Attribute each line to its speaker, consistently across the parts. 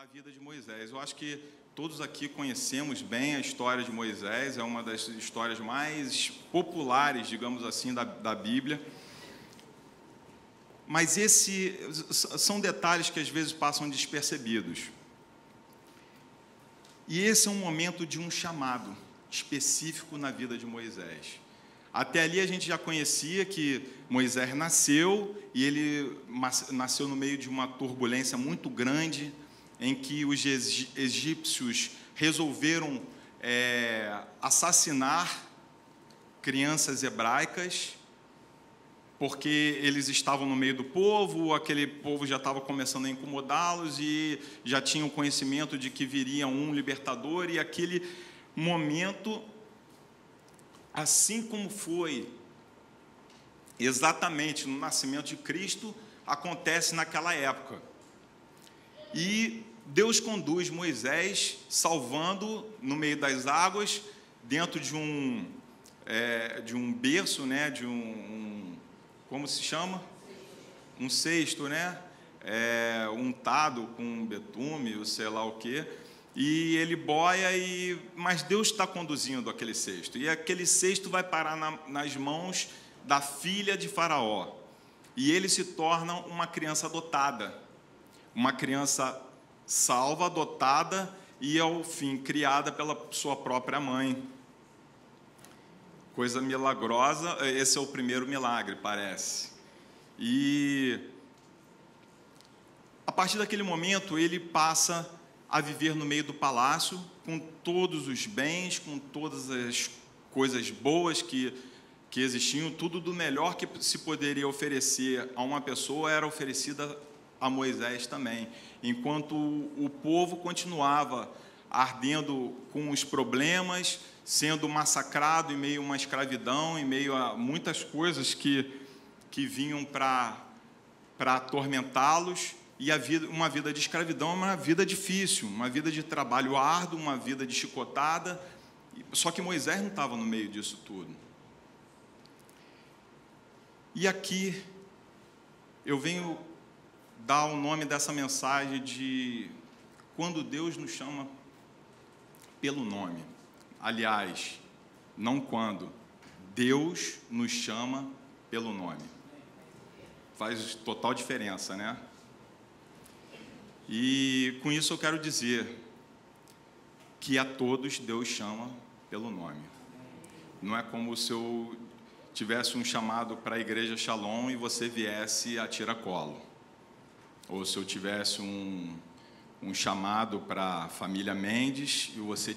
Speaker 1: A vida de Moisés. Eu acho que todos aqui conhecemos bem a história de Moisés, é uma das histórias mais populares, digamos assim, da Bíblia. Mas são detalhes que às vezes passam despercebidos. E esse é um momento de um chamado específico na vida de Moisés. Até ali a gente já conhecia que Moisés nasceu, e ele nasceu no meio de uma turbulência muito grande, em que os egípcios resolveram assassinar crianças hebraicas, porque eles estavam no meio do povo, aquele povo já estava começando a incomodá-los e já tinham conhecimento de que viria um libertador, e aquele momento, assim como foi exatamente no nascimento de Cristo, acontece naquela época. E Deus conduz Moisés salvando no meio das águas, dentro de um berço, né, como se chama? Um cesto, né? Untado com betume, ou sei lá o quê. E ele boia, mas Deus está conduzindo aquele cesto. E aquele cesto vai parar nas mãos da filha de Faraó. E ele se torna uma criança adotada. Uma criança salva, adotada e, ao fim, criada pela sua própria mãe. Coisa milagrosa, esse é o primeiro milagre, parece. E, a partir daquele momento, ele passa a viver no meio do palácio, com todos os bens, com todas as coisas boas que existiam, tudo do melhor que se poderia oferecer a uma pessoa era oferecida a Moisés também, enquanto o povo continuava ardendo com os problemas, sendo massacrado em meio a uma escravidão, em meio a muitas coisas que vinham para atormentá-los. E uma vida de escravidão é uma vida difícil, uma vida de trabalho árduo, uma vida de chicotada. Só que Moisés não estava no meio disso tudo. E aqui eu venho dar o nome dessa mensagem de quando Deus nos chama pelo nome. Aliás, não quando. Deus nos chama pelo nome. Faz total diferença, né? E com isso eu quero dizer que a todos Deus chama pelo nome. Não é como se eu tivesse um chamado para a Igreja Shalom e você viesse a tiracolo. Ou se eu tivesse um chamado para a família Mendes e você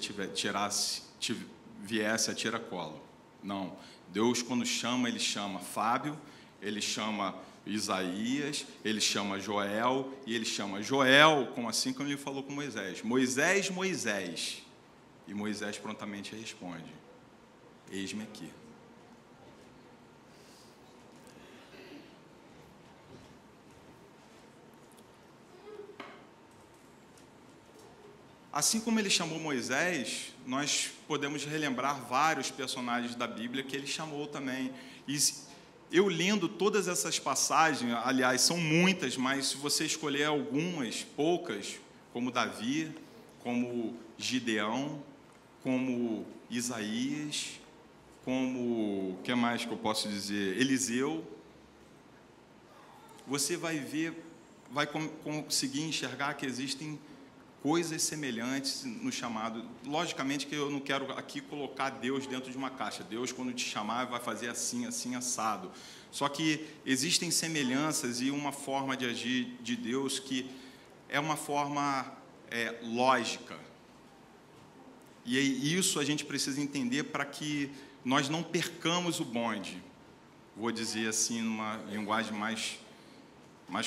Speaker 1: viesse a tiracolo. Não. Deus, quando chama, Ele chama Fábio, Ele chama Isaías, Ele chama Joel, e Ele chama Joel, como Ele falou com Moisés. Moisés, Moisés. E Moisés prontamente responde: eis-me aqui. Assim como ele chamou Moisés, nós podemos relembrar vários personagens da Bíblia que ele chamou também. E eu lendo todas essas passagens, aliás, são muitas, mas se você escolher algumas, poucas, como Davi, como Gideão, como Isaías, como, o que mais que eu posso dizer? Eliseu, você vai ver, vai conseguir enxergar que existem coisas semelhantes no chamado. Logicamente que eu não quero aqui colocar Deus dentro de uma caixa. Deus, quando te chamar, vai fazer assim, assim, assado. Só que existem semelhanças e uma forma de agir de Deus que é uma forma lógica. E isso a gente precisa entender para que nós não percamos o bonde. Vou dizer assim, numa linguagem mais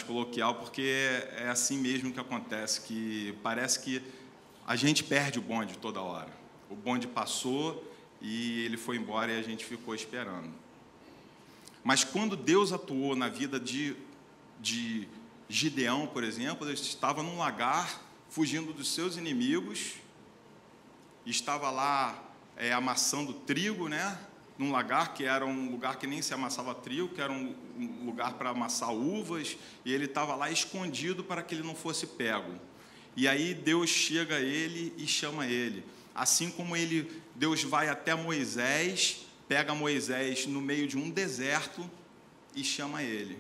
Speaker 1: coloquial, porque é assim mesmo que acontece, que parece que a gente perde o bonde toda hora. O bonde passou e ele foi embora e a gente ficou esperando. Mas quando Deus atuou na vida de Gideão, por exemplo, ele estava num lagar, fugindo dos seus inimigos, estava lá amassando trigo, né? Num lagar que era um lugar que nem se amassava trigo, que era um lugar para amassar uvas, e ele estava lá escondido para que ele não fosse pego. E aí Deus chega a ele e chama ele. Assim como Deus vai até Moisés, pega Moisés no meio de um deserto e chama ele.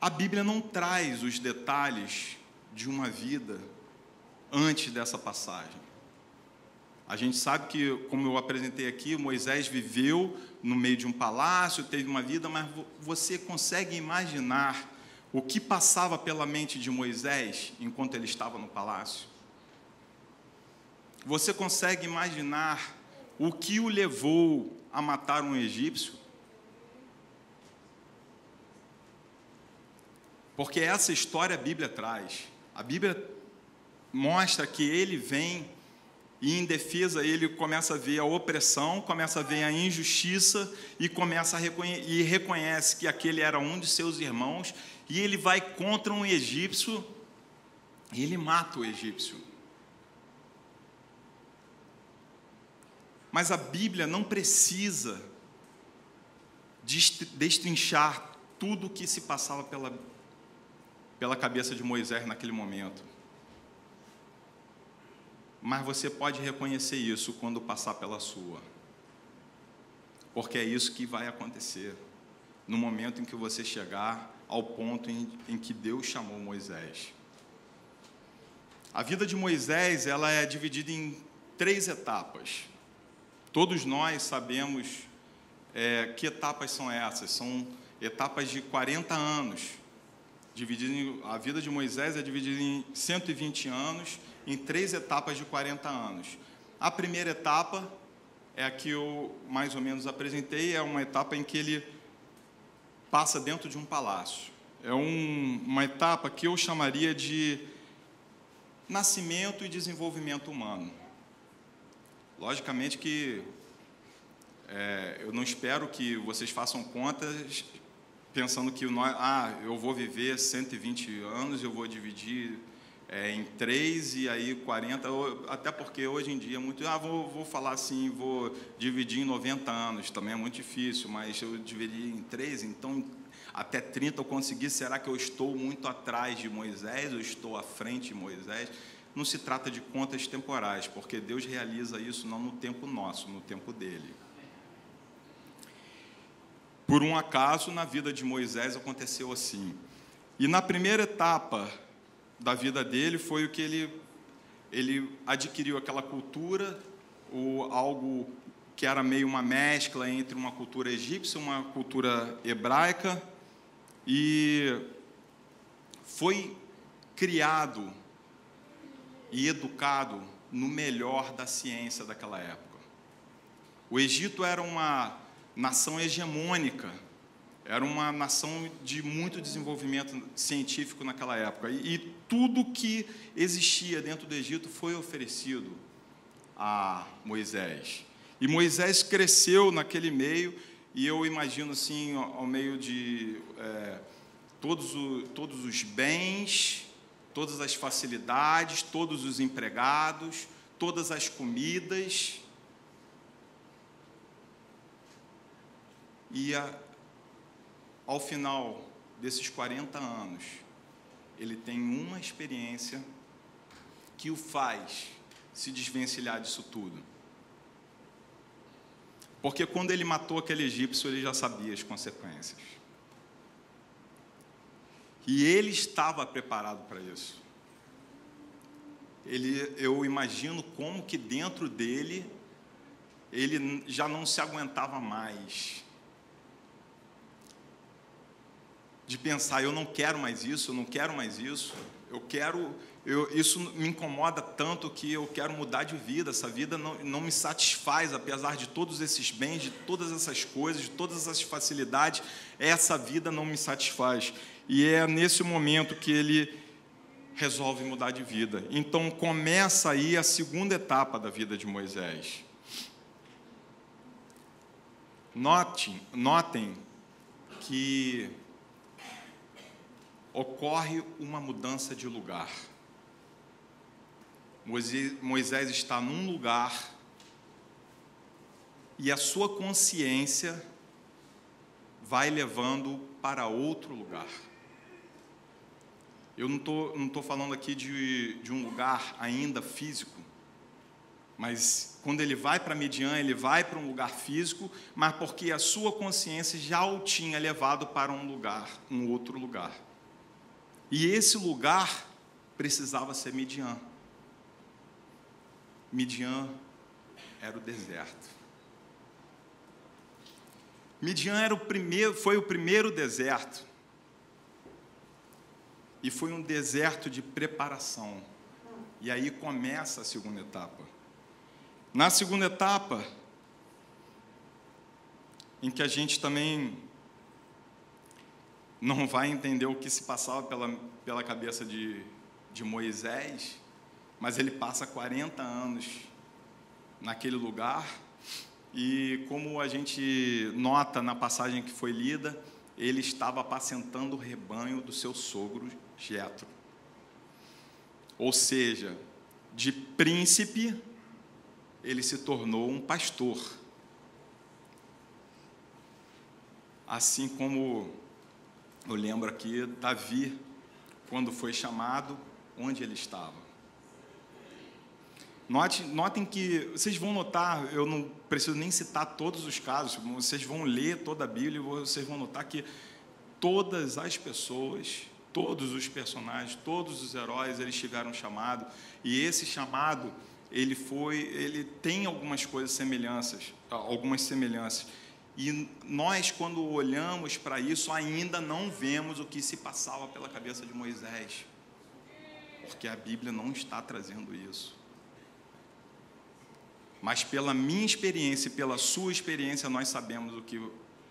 Speaker 1: A Bíblia não traz os detalhes de uma vida antes dessa passagem. A gente sabe que, como eu apresentei aqui, Moisés viveu no meio de um palácio, teve uma vida, mas você consegue imaginar o que passava pela mente de Moisés enquanto ele estava no palácio? Você consegue imaginar o que o levou a matar um egípcio? Porque essa história a Bíblia traz. A Bíblia mostra que ele vem e, em defesa, ele começa a ver a opressão, começa a ver a injustiça e reconhece que aquele era um de seus irmãos, e ele vai contra um egípcio e ele mata o egípcio. Mas a Bíblia não precisa destrinchar tudo o que se passava pela cabeça de Moisés naquele momento. Mas você pode reconhecer isso quando passar pela sua. Porque é isso que vai acontecer no momento em que você chegar ao ponto em que Deus chamou Moisés. A vida de Moisés, ela é dividida em 3 etapas. Todos nós sabemos que etapas são essas. São etapas de 40 anos. A vida de Moisés é dividida em 120 anos, em 3 etapas de 40 anos. A primeira etapa é a que eu mais ou menos apresentei, é uma etapa em que ele passa dentro de um palácio. É uma etapa que eu chamaria de nascimento e desenvolvimento humano. Logicamente que eu não espero que vocês façam contas pensando que eu vou viver 120 anos, eu vou dividir em 3 e aí 40, até porque hoje em dia vou falar assim, vou dividir em 90 anos, também é muito difícil, mas eu dividir em 3, então até 30 eu consegui. Será que eu estou muito atrás de Moisés, eu estou à frente de Moisés? Não se trata de contas temporais, porque Deus realiza isso não no tempo nosso, no tempo dele. Por um acaso, na vida de Moisés aconteceu assim. E na primeira etapa da vida dele foi o que ele adquiriu aquela cultura, algo que era meio uma mescla entre uma cultura egípcia e uma cultura hebraica, e foi criado e educado no melhor da ciência daquela época. O Egito era uma nação hegemônica, era uma nação de muito desenvolvimento científico naquela época, e tudo que existia dentro do Egito foi oferecido a Moisés. E Moisés cresceu naquele meio, e eu imagino assim, ao meio de todos os bens, todas as facilidades, todos os empregados, todas as comidas. E ao final desses 40 anos, ele tem uma experiência que o faz se desvencilhar disso tudo. Porque quando ele matou aquele egípcio, ele já sabia as consequências. E ele estava preparado para isso. Eu imagino como que dentro dele, ele já não se aguentava mais de pensar, eu não quero mais isso, eu não quero mais isso, isso me incomoda tanto que eu quero mudar de vida, essa vida não me satisfaz, apesar de todos esses bens, de todas essas coisas, de todas essas facilidades, essa vida não me satisfaz. E é nesse momento que ele resolve mudar de vida. Então começa aí a segunda etapa da vida de Moisés. Notem que ocorre uma mudança de lugar. Moisés está num lugar e a sua consciência vai levando para outro lugar. Eu não tô falando aqui de um lugar ainda físico, mas quando ele vai para Midian, ele vai para um lugar físico, mas porque a sua consciência já o tinha levado para um outro lugar. E esse lugar precisava ser Midian. Midian era o deserto. Midian foi o primeiro deserto. E foi um deserto de preparação. E aí começa a segunda etapa. Na segunda etapa, em que a gente também não vai entender o que se passava pela cabeça de Moisés, mas ele passa 40 anos naquele lugar, e como a gente nota na passagem que foi lida, ele estava apacentando o rebanho do seu sogro Jetro. Ou seja, de príncipe, ele se tornou um pastor. Assim como eu lembro aqui, Davi, quando foi chamado, onde ele estava. Notem que, vocês vão notar, eu não preciso nem citar todos os casos, vocês vão ler toda a Bíblia e vocês vão notar que todas as pessoas, todos os personagens, todos os heróis, eles tiveram um chamado, e esse chamado, ele tem algumas semelhanças, e nós, quando olhamos para isso, ainda não vemos o que se passava pela cabeça de Moisés, porque a Bíblia não está trazendo isso. Mas pela minha experiência e pela sua experiência, nós sabemos o que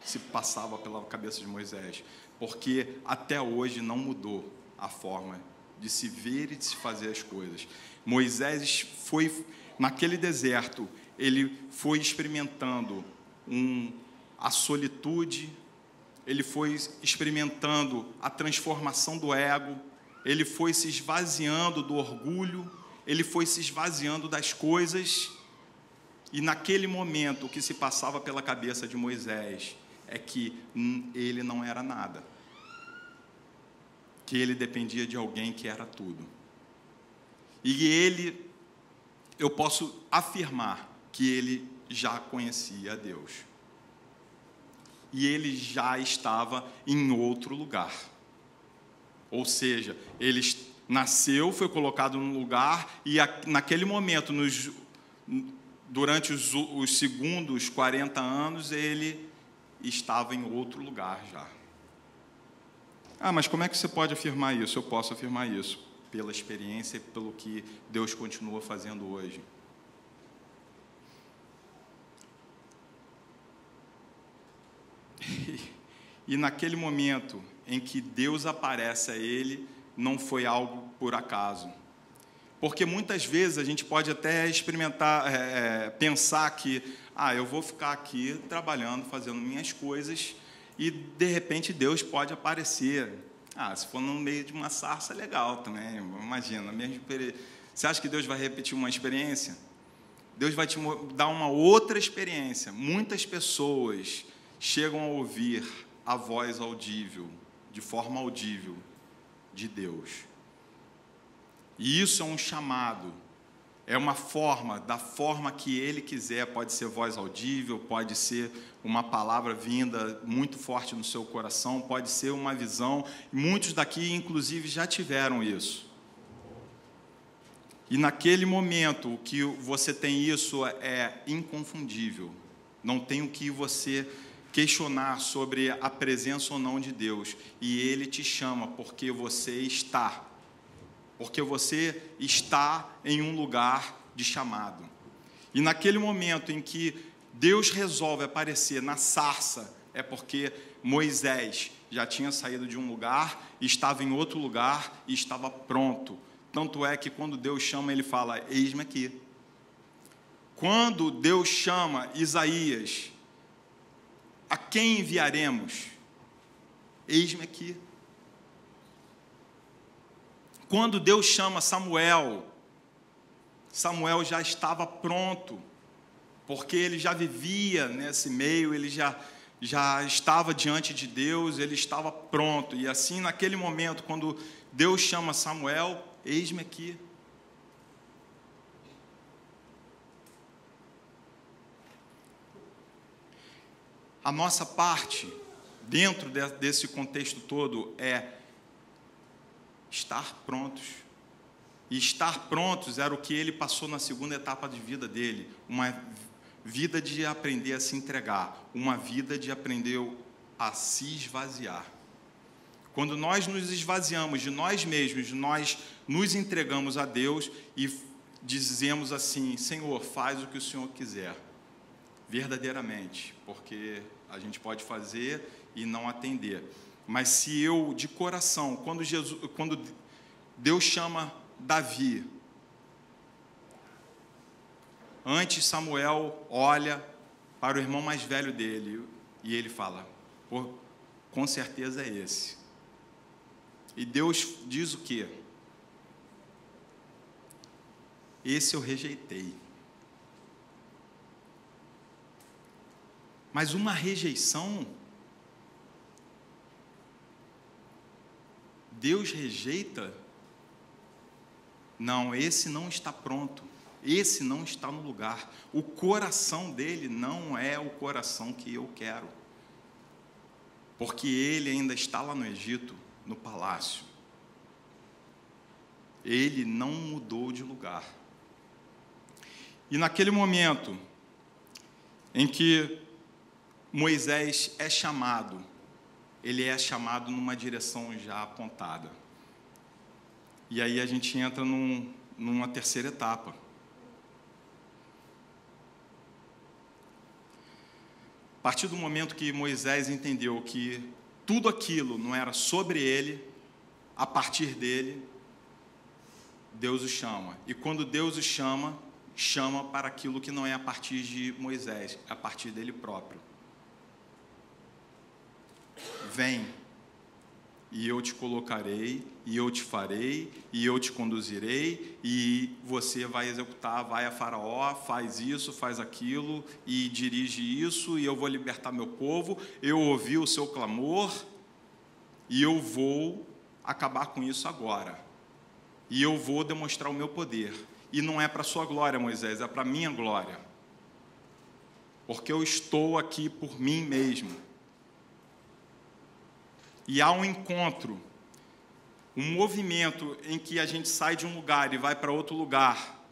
Speaker 1: se passava pela cabeça de Moisés, porque até hoje não mudou a forma de se ver e de se fazer as coisas. Moisés foi, naquele deserto, ele foi experimentando a solitude, ele foi experimentando a transformação do ego, ele foi se esvaziando do orgulho, ele foi se esvaziando das coisas. E naquele momento, o que se passava pela cabeça de Moisés é que ele não era nada, que ele dependia de alguém que era tudo. E eu posso afirmar que ele já conhecia a Deus. E ele já estava em outro lugar. Ou seja, ele nasceu, foi colocado num lugar, e naquele momento, durante os segundos 40 anos, ele estava em outro lugar já. Mas como é que você pode afirmar isso? Eu posso afirmar isso pela experiência e pelo que Deus continua fazendo hoje. E naquele momento em que Deus aparece a ele, não foi algo por acaso. Porque muitas vezes a gente pode até pensar que eu vou ficar aqui trabalhando, fazendo minhas coisas, e de repente Deus pode aparecer. Se for no meio de uma sarça, é legal também, imagina. Você acha que Deus vai repetir uma experiência? Deus vai te dar uma outra experiência. Muitas pessoas chegam a ouvir a voz audível, de forma audível, de Deus. E isso é um chamado, é uma forma, da forma que Ele quiser, pode ser voz audível, pode ser uma palavra vinda muito forte no seu coração, pode ser uma visão, muitos daqui, inclusive, já tiveram isso. E naquele momento, o que você tem isso é inconfundível, não tem o que você questionar sobre a presença ou não de Deus, e Ele te chama porque você está em um lugar de chamado. E naquele momento em que Deus resolve aparecer na sarça, é porque Moisés já tinha saído de um lugar, estava em outro lugar e estava pronto. Tanto é que quando Deus chama, ele fala: eis-me aqui. Quando Deus chama Isaías, a quem enviaremos? Eis-me aqui. Quando Deus chama Samuel, Samuel já estava pronto, porque ele já vivia nesse meio, ele já já estava diante de Deus, ele estava pronto. E assim, naquele momento, quando Deus chama Samuel, eis-me aqui. A nossa parte, dentro desse contexto todo, é estar prontos. E estar prontos era o que ele passou na segunda etapa de vida dele, uma vida de aprender a se entregar, uma vida de aprender a se esvaziar. Quando nós nos esvaziamos de nós mesmos, nós nos entregamos a Deus e dizemos assim: Senhor, faz o que o Senhor quiser, verdadeiramente, porque a gente pode fazer e não atender. Mas se eu, de coração, quando Deus chama Davi, antes Samuel olha para o irmão mais velho dele e ele fala: pô, com certeza é esse. E Deus diz o quê? Esse eu rejeitei. Mas uma rejeição, Deus rejeita? Não, esse não está pronto, esse não está no lugar. O coração dele não é o coração que eu quero, porque ele ainda está lá no Egito, no palácio. Ele não mudou de lugar. E naquele momento em que Moisés é chamado, ele é chamado numa direção já apontada. E aí a gente entra numa terceira etapa. A partir do momento que Moisés entendeu que tudo aquilo não era sobre ele, a partir dele, Deus o chama. E quando Deus o chama, chama para aquilo que não é a partir de Moisés, é a partir dele próprio. Vem, e eu te colocarei, e eu te farei, e eu te conduzirei, e você vai executar, vai a Faraó, faz isso, faz aquilo, e dirige isso, e eu vou libertar meu povo, eu ouvi o seu clamor, e eu vou acabar com isso agora, e eu vou demonstrar o meu poder, e não é para a sua glória, Moisés, é para a minha glória, porque eu estou aqui por mim mesmo. E há um encontro, um movimento em que a gente sai de um lugar e vai para outro lugar.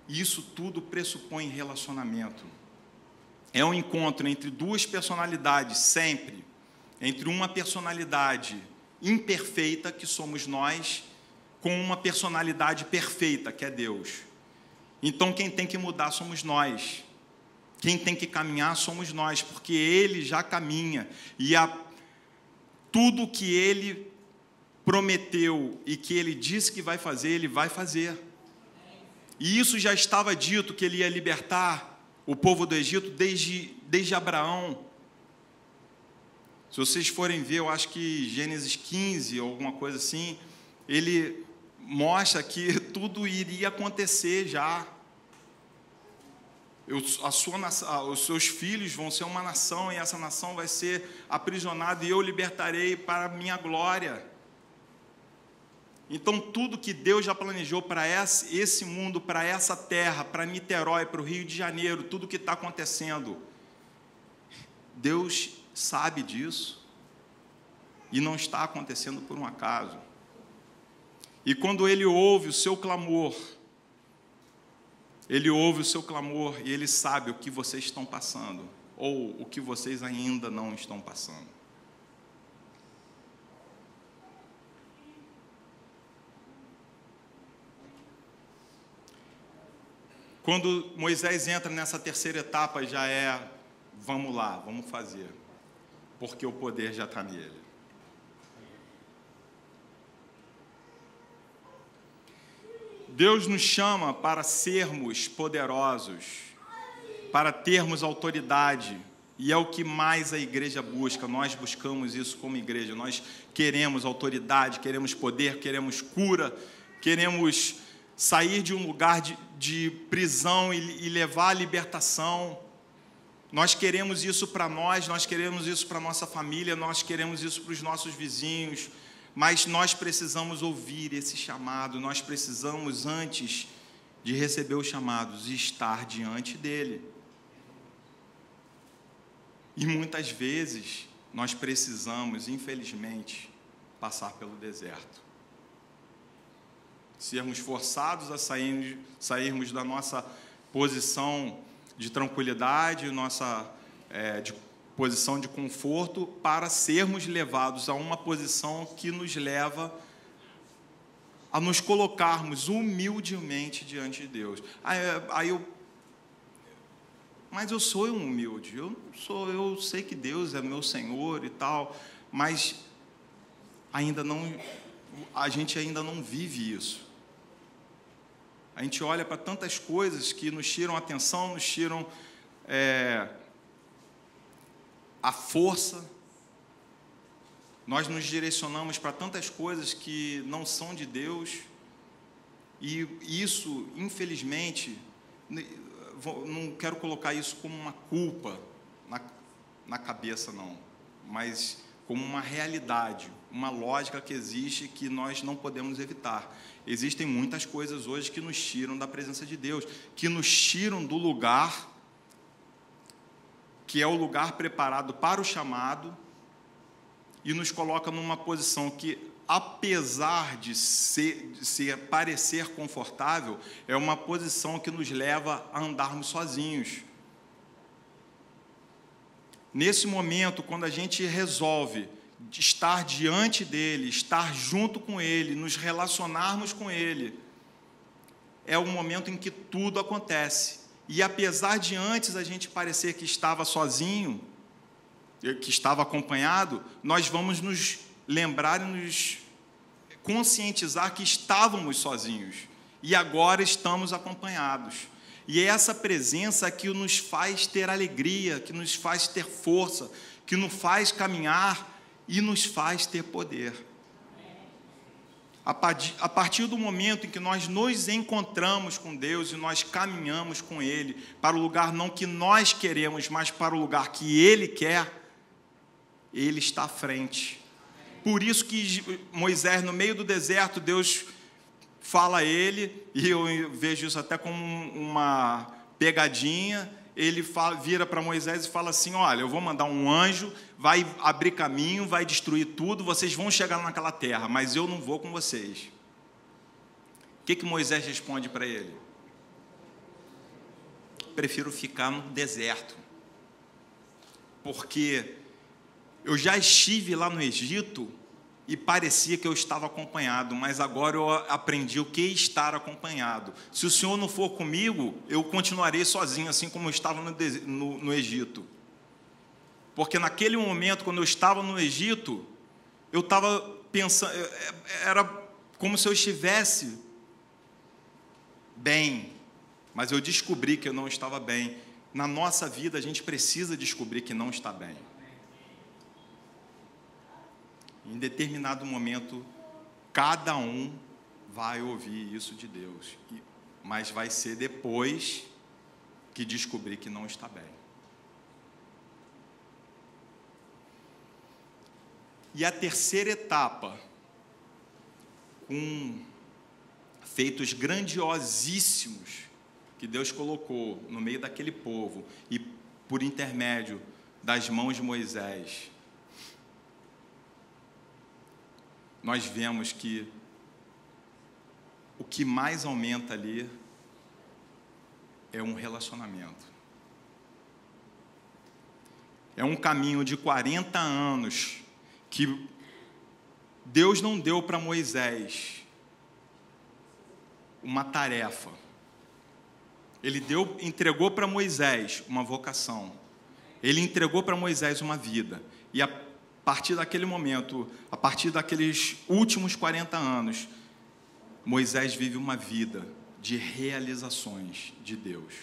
Speaker 1: E isso tudo pressupõe relacionamento. É um encontro entre duas personalidades, sempre. Entre uma personalidade imperfeita, que somos nós, com uma personalidade perfeita, que é Deus. Então, quem tem que mudar somos nós. Quem tem que caminhar somos nós, porque Ele já caminha. E tudo que Ele prometeu e que Ele disse que vai fazer, Ele vai fazer. E isso já estava dito, que Ele ia libertar o povo do Egito desde Abraão. Se vocês forem ver, eu acho que Gênesis 15, ou alguma coisa assim, ele mostra que tudo iria acontecer já. Os seus filhos vão ser uma nação, e essa nação vai ser aprisionada, e eu libertarei para a minha glória. Então, tudo que Deus já planejou para esse mundo, para essa terra, para Niterói, para o Rio de Janeiro, tudo que está acontecendo, Deus sabe disso, e não está acontecendo por um acaso. E quando Ele ouve o seu clamor, Ele ouve o seu clamor e Ele sabe o que vocês estão passando, ou o que vocês ainda não estão passando. Quando Moisés entra nessa terceira etapa, já é: vamos lá, vamos fazer, porque o poder já está nele. Deus nos chama para sermos poderosos, para termos autoridade, e é o que mais a igreja busca. Nós buscamos isso como igreja, nós queremos autoridade, queremos poder, queremos cura, queremos sair de um lugar de prisão e levar a libertação. Nós queremos isso para nós queremos isso para a nossa família, nós queremos isso para os nossos vizinhos, mas nós precisamos ouvir esse chamado, nós precisamos, antes de receber os chamados, estar diante dele. E muitas vezes nós precisamos, infelizmente, passar pelo deserto. Sermos forçados a sairmos da nossa posição de tranquilidade, de posição de conforto, para sermos levados a uma posição que nos leva a nos colocarmos humildemente diante de Deus. Mas eu sou um humilde, eu sei que Deus é meu Senhor e tal, mas a gente ainda não vive isso. A gente olha para tantas coisas que nos tiram a atenção, nos tiram a força. Nós nos direcionamos para tantas coisas que não são de Deus. E isso, infelizmente, não quero colocar isso como uma culpa na cabeça, não, mas como uma realidade, uma lógica que existe que nós não podemos evitar. Existem muitas coisas hoje que nos tiram da presença de Deus, que nos tiram do lugar que é o lugar preparado para o chamado e nos coloca numa posição que, apesar de parecer confortável, é uma posição que nos leva a andarmos sozinhos. Nesse momento, quando a gente resolve estar diante dele, estar junto com ele, nos relacionarmos com ele, é o momento em que tudo acontece. E apesar de antes a gente parecer que estava sozinho, que estava acompanhado, nós vamos nos lembrar e nos conscientizar que estávamos sozinhos e agora estamos acompanhados. E é essa presença que nos faz ter alegria, que nos faz ter força, que nos faz caminhar e nos faz ter poder. A partir do momento em que nós nos encontramos com Deus e nós caminhamos com Ele para o lugar não que nós queremos, mas para o lugar que Ele quer, Ele está à frente. Por isso que Moisés, no meio do deserto, Deus fala a ele, e eu vejo isso até como uma pegadinha. Ele vira para Moisés e fala assim: olha, eu vou mandar um anjo, vai abrir caminho, vai destruir tudo, vocês vão chegar naquela terra, mas eu não vou com vocês. O que Moisés responde para ele? Prefiro ficar no deserto, porque eu já estive lá no Egito e parecia que eu estava acompanhado, mas agora eu aprendi o que é estar acompanhado. Se o Senhor não for comigo, eu continuarei sozinho, assim como eu estava no Egito. Porque naquele momento, quando eu estava no Egito, eu estava pensando, era como se eu estivesse bem, mas eu descobri que eu não estava bem. Na nossa vida, a gente precisa descobrir que não está bem. Em determinado momento, cada um vai ouvir isso de Deus, mas vai ser depois que descobrir que não está bem. E a terceira etapa, com feitos grandiosíssimos que Deus colocou no meio daquele povo e por intermédio das mãos de Moisés, nós vemos que o que mais aumenta ali é um relacionamento. É um caminho de 40 anos que Deus não deu para Moisés uma tarefa. Ele entregou para Moisés uma vocação. Ele entregou para Moisés uma vida. E a partir daquele momento, a partir daqueles últimos 40 anos, Moisés vive uma vida de realizações de Deus.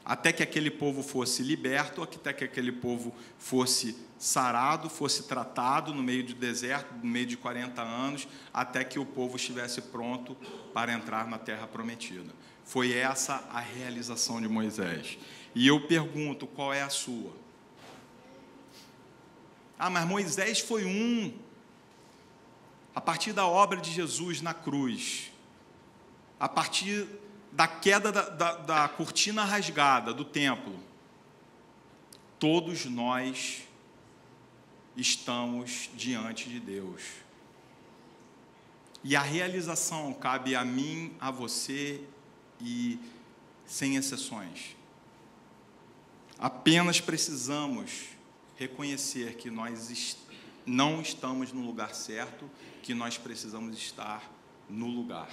Speaker 1: Até que aquele povo fosse liberto, até que aquele povo fosse sarado, fosse tratado no meio do deserto, no meio de 40 anos, até que o povo estivesse pronto para entrar na terra prometida. Foi essa a realização de Moisés. E eu pergunto, qual é a sua? Ah, mas Moisés foi um. A partir da obra de Jesus na cruz, a partir da queda da cortina rasgada do templo, todos nós estamos diante de Deus. E a realização cabe a mim, a você e sem exceções. Apenas precisamos reconhecer que nós não estamos no lugar certo, que nós precisamos estar no lugar.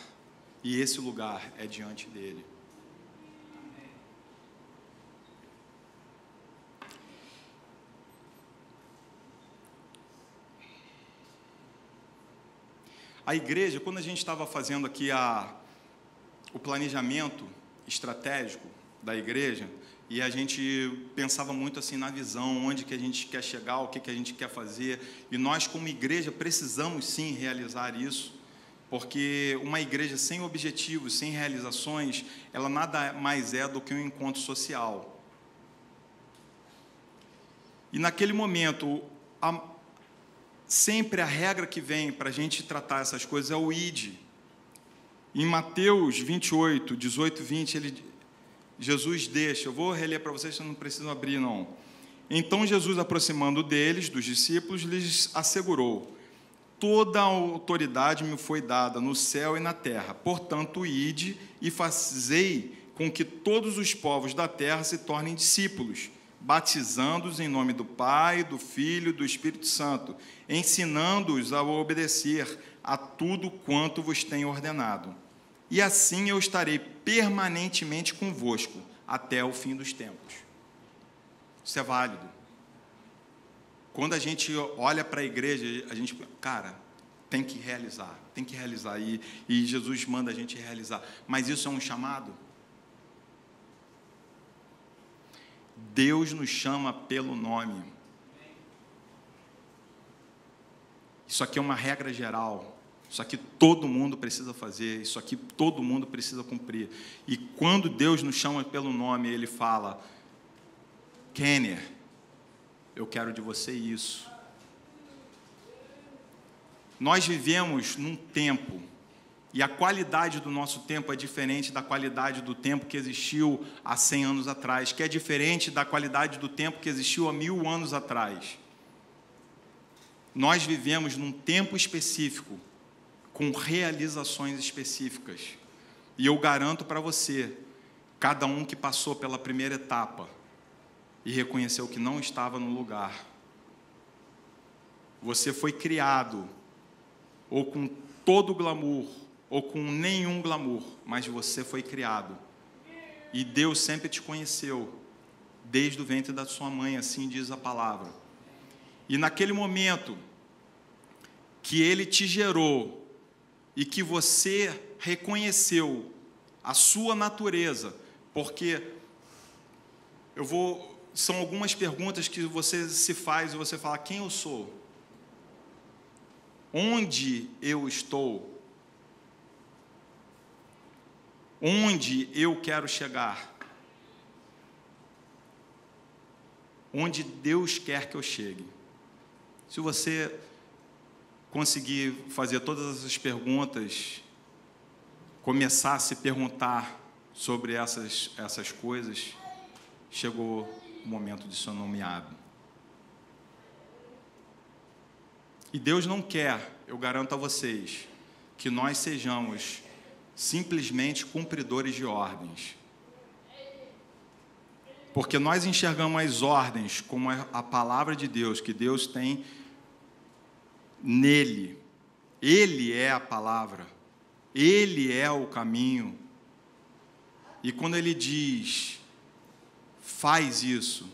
Speaker 1: E esse lugar é diante dele. A igreja, quando a gente estava fazendo aqui o planejamento estratégico da igreja, e a gente pensava muito assim na visão, onde que a gente quer chegar, o que a gente quer fazer, e nós como igreja precisamos sim realizar isso, porque uma igreja sem objetivos, sem realizações, ela nada mais é do que um encontro social. E naquele momento, sempre a regra que vem para a gente tratar essas coisas é o ide. Em Mateus 28, 18, 20, Jesus deixa, eu vou reler para vocês, vocês não precisam abrir não. Então Jesus, aproximando deles, dos discípulos, lhes assegurou: toda a autoridade me foi dada no céu e na terra, portanto, ide e fazei com que todos os povos da terra se tornem discípulos, batizando-os em nome do Pai, do Filho e do Espírito Santo, ensinando-os a obedecer a tudo quanto vos tenho ordenado. E assim eu estarei permanentemente convosco até o fim dos tempos. Isso é válido. Quando a gente olha para a igreja, a gente, cara, tem que realizar. E Jesus manda a gente realizar. Mas isso é um chamado? Deus nos chama pelo nome. Isso aqui é uma regra geral. Isso aqui todo mundo precisa fazer. Isso aqui todo mundo precisa cumprir. E quando Deus nos chama pelo nome, Ele fala: Kenner, eu quero de você isso. Nós vivemos num tempo, e a qualidade do nosso tempo é diferente da qualidade do tempo que existiu há 100 anos atrás, que é diferente da qualidade do tempo que existiu há 1000 anos atrás. Nós vivemos num tempo específico, com realizações específicas. E eu garanto para você, cada um que passou pela primeira etapa e reconheceu que não estava no lugar, você foi criado, ou com todo glamour, ou com nenhum glamour, mas você foi criado. E Deus sempre te conheceu, desde o ventre da sua mãe, assim diz a palavra. E naquele momento que Ele te gerou, e que você reconheceu a sua natureza, porque são algumas perguntas que você se faz e você fala: quem eu sou? Onde eu estou? Onde eu quero chegar? Onde Deus quer que eu chegue? Se você conseguir fazer todas essas perguntas, começar a se perguntar sobre essas coisas, chegou o momento de ser nomeado. E Deus não quer, eu garanto a vocês, que nós sejamos simplesmente cumpridores de ordens. Porque nós enxergamos as ordens como a palavra de Deus, que Deus tem nele. Ele é a palavra, Ele é o caminho. E quando Ele diz, faz isso,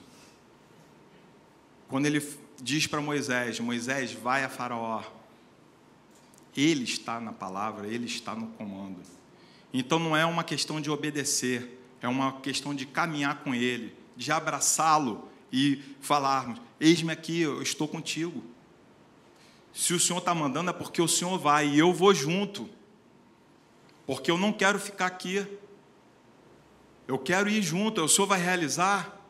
Speaker 1: quando Ele diz para Moisés, Moisés, vai a Faraó, Ele está na palavra, Ele está no comando. Então não é uma questão de obedecer, é uma questão de caminhar com Ele, de abraçá-lo e falarmos: eis-me aqui, eu estou contigo. Se o Senhor está mandando é porque o Senhor vai, e eu vou junto, porque eu não quero ficar aqui. Eu quero ir junto, o Senhor vai realizar,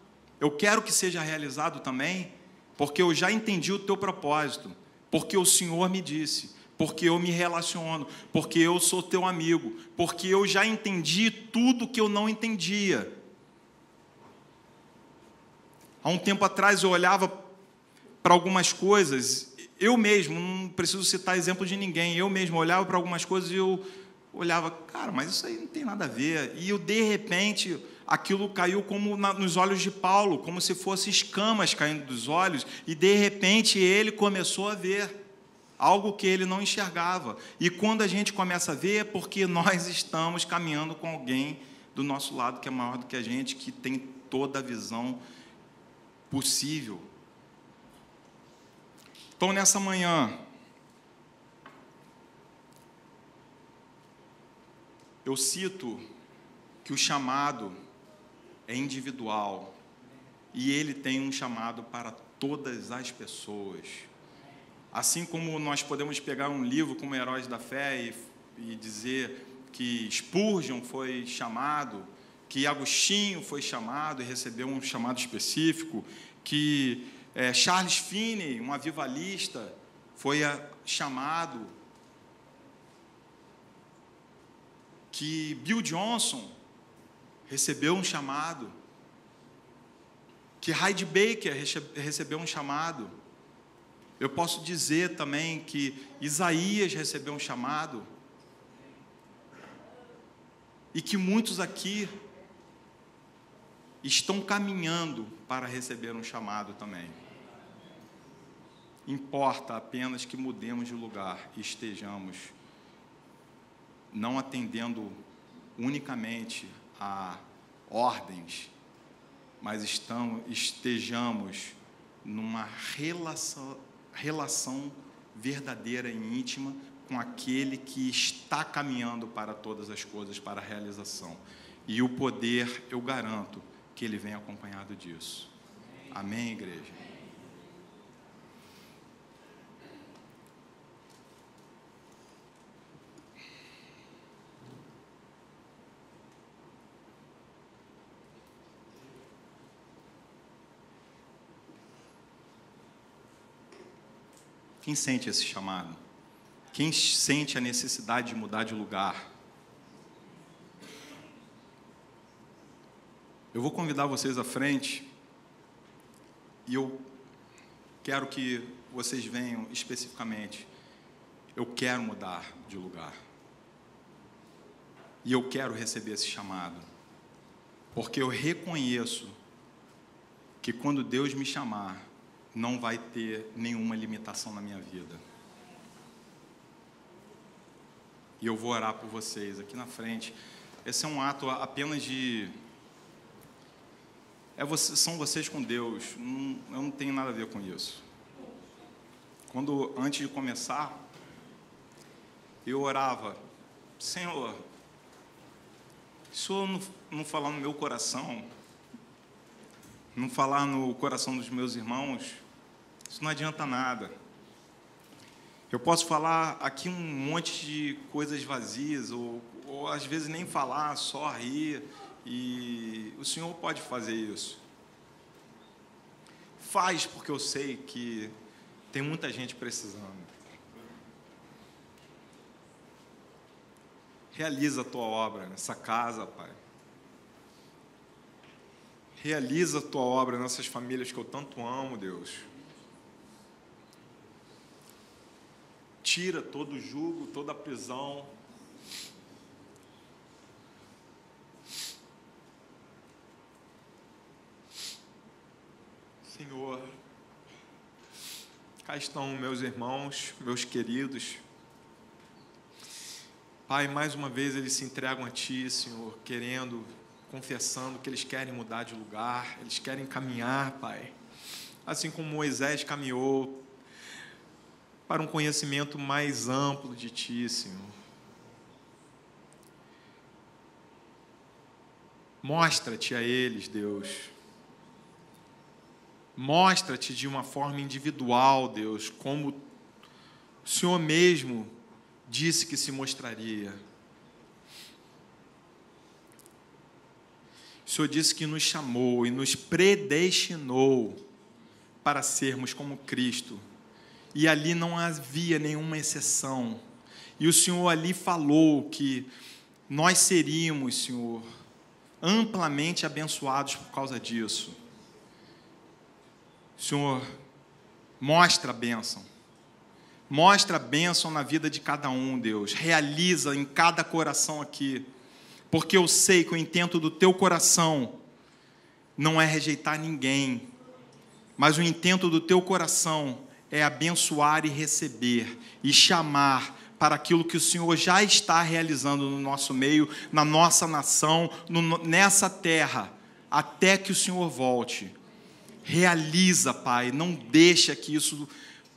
Speaker 1: eu quero que seja realizado também, porque eu já entendi o teu propósito, porque o Senhor me disse, porque eu me relaciono, porque eu sou teu amigo, porque eu já entendi tudo que eu não entendia. Há um tempo atrás eu olhava para algumas coisas, eu mesmo, não preciso citar exemplo de ninguém, eu mesmo olhava para algumas coisas e eu olhava, cara, mas isso aí não tem nada a ver. E eu, de repente, aquilo caiu como nos olhos de Paulo, como se fossem escamas caindo dos olhos, e de repente ele começou a ver algo que ele não enxergava. E quando a gente começa a ver, é porque nós estamos caminhando com alguém do nosso lado que é maior do que a gente, que tem toda a visão possível. Então, nessa manhã, eu cito que o chamado é individual e ele tem um chamado para todas as pessoas. Assim como nós podemos pegar um livro como Heróis da Fé e dizer que Spurgeon foi chamado, que Agostinho foi chamado e recebeu um chamado específico, que Charles Finney, um avivalista, foi chamado, que Bill Johnson recebeu um chamado, que Heidi Baker recebeu um chamado. Eu posso dizer também que Isaías recebeu um chamado, e que muitos aqui estão caminhando para receber um chamado também. Importa apenas que mudemos de lugar e estejamos não atendendo unicamente a ordens, mas estejamos numa relação verdadeira e íntima com aquele que está caminhando para todas as coisas, para a realização. E o poder, eu garanto, que ele vem acompanhado disso. Amém, igreja? Quem sente esse chamado? Quem sente a necessidade de mudar de lugar? Eu vou convidar vocês à frente e eu quero que vocês venham especificamente. Eu quero mudar de lugar. E eu quero receber esse chamado. Porque eu reconheço que quando Deus me chamar, não vai ter nenhuma limitação na minha vida. E eu vou orar por vocês aqui na frente. Esse é um ato apenas de... são vocês com Deus. Eu não tenho nada a ver com isso. Antes de começar, eu orava, Senhor, se o Senhor não falar no meu coração, não falar no coração dos meus irmãos, isso não adianta nada. Eu posso falar aqui um monte de coisas vazias, ou às vezes nem falar, só rir, e o Senhor pode fazer isso. Faz, porque eu sei que tem muita gente precisando. Realiza a tua obra nessa casa, Pai. Realiza a tua obra nessas famílias que eu tanto amo, Deus. Tira todo o jugo, toda a prisão. Senhor, cá estão meus irmãos, meus queridos. Pai, mais uma vez eles se entregam a Ti, Senhor, confessando que eles querem mudar de lugar, eles querem caminhar, Pai. Assim como Moisés caminhou para um conhecimento mais amplo de Ti, Senhor. Mostra-te a eles, Deus. Mostra-te de uma forma individual, Deus, como o Senhor mesmo disse que se mostraria. O Senhor disse que nos chamou e nos predestinou para sermos como Cristo. E ali não havia nenhuma exceção. E o Senhor ali falou que nós seríamos, Senhor, amplamente abençoados por causa disso. Senhor, mostra a bênção. Mostra a bênção na vida de cada um, Deus. Realiza em cada coração aqui. Porque eu sei que o intento do teu coração não é rejeitar ninguém. Mas o intento do teu coração é abençoar e receber. E chamar para aquilo que o Senhor já está realizando no nosso meio, na nossa nação, nessa terra, até que o Senhor volte. Realiza, Pai, não deixa que isso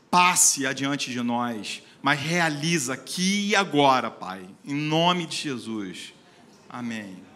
Speaker 1: passe adiante de nós, mas realiza aqui e agora, Pai, em nome de Jesus. Amém.